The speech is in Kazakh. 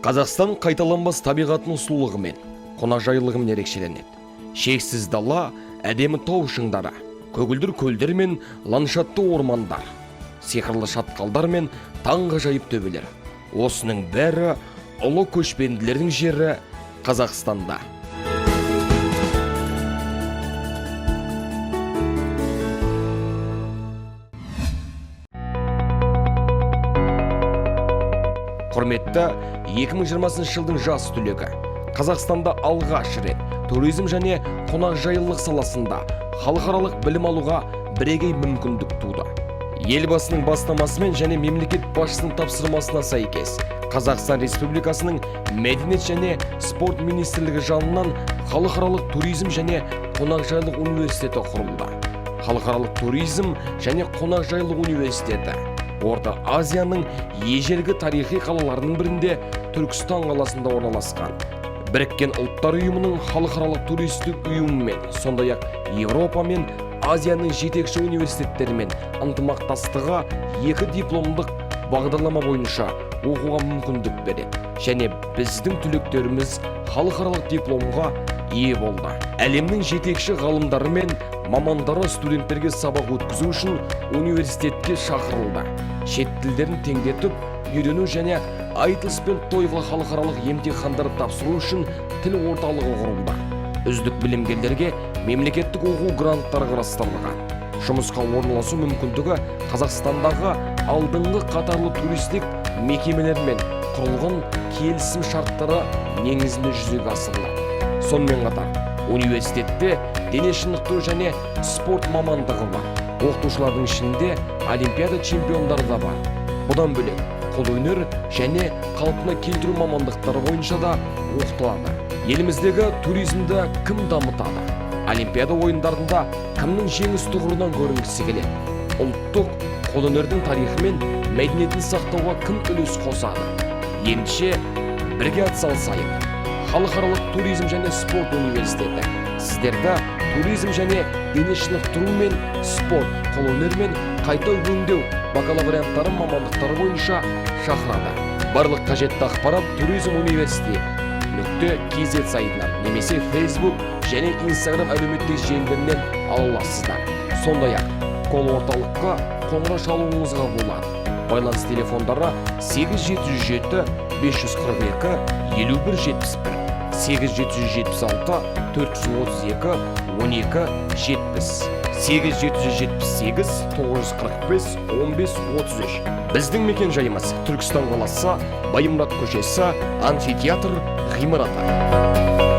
Қазақстан қайталанбас табиғатының сұлулығымен, қонақжайлылығымен ерекшеленеді. Шексіз дала, әдемі тау шыңдары, көгілдір көлдер мен ландшафтты ормандар, сиқырлы шатқалдар мен таңғажайып төбелер. Осының бәрі ұлы көшпенділердің жері Қазақстанда. Құрметті 2020 жылдың жас түлегі, Қазақстанда алғаш рет туризм және қонақжайлылық саласында халықаралық білім алуға бірегей мүмкіндік туды. Елбасының бастамасымен және мемлекет басшысының тапсырмасына сәйкес, Қазақстан Республикасының Мәдениет және спорт министрлігі жанынан Халықаралық туризм және қонақжайлық университеті құрылды. Халықаралық туризм және қонақжайлық университеті Орталық Азияның ежелгі тарихи қалаларының бірінде Түркістан қаласында орналасқан. Біріккен ұлттар ұйымының халықаралық туристік ұйымымен, сондай-ақ Еуропа мен Азияның жетекші университеттерімен ынтымақтастығы 2 дипломдық бағдарлама бойынша оқуға мүмкіндік береді. Және біздің түлектеріміз халықаралық дипломға ие болды. Әлемнің жетекші ғалымдары мен мамандары студенттерге сабақ өткізу үшін университетке шақырылды. Шет тілдерін теңдетіп, үйрену және айтылыс пен тойға халықаралық емтихандар тапсыру үшін тіл орталығы құрылды. Үздік білімгерлерге мемлекеттік оқу гранттары қарастырылған. Жұмысқа орналасу мүмкіндігі Қазақстандағы алдыңғы қатарлы туристік мекемелермен құрылған келісім шарттары негізінде жүзеге асырылады. Сонымен қатар, университетте дене шынықтыру және спорт мамандығы бар. Оқытушылардың ішінде олимпиада чемпиондары да бар. Бұдан бөлек, қолөнер және қалпына келтіру мамандықтары бойынша да оқытылады. Еліміздегі туризмді кім дамытады? Олимпиада ойындарында кімнің жеңіс тұғырынан көрінгісі келеді? Ұлттық қолөнердің тарихы мен мәдениетін сақтауға кім үлес қосады? Ендеше бірге атсалысайық. Халықаралық туризм және спорт университеті сіздерді туризм және дене шынықтыру мен спорт, қолөнер мен қайта өңдеу бакалавриаттары мамандықтары бойынша шақырады. Барлық қажетті ақпарат туризм университеті.kz сайтынан немесе Facebook және Instagram әлеуметтік желілерінен ала аласыздар. Сондай-ақ, кол орталыққа қоңырау шалуыңызға болады. Байланыс телефондары 8707 542 5171, 8776 432 12 70, 8778 945 15 33. Біздің мекен жайымыз Түркістан қаласы, Байымрат көшесі, амфитеатр ғимараты.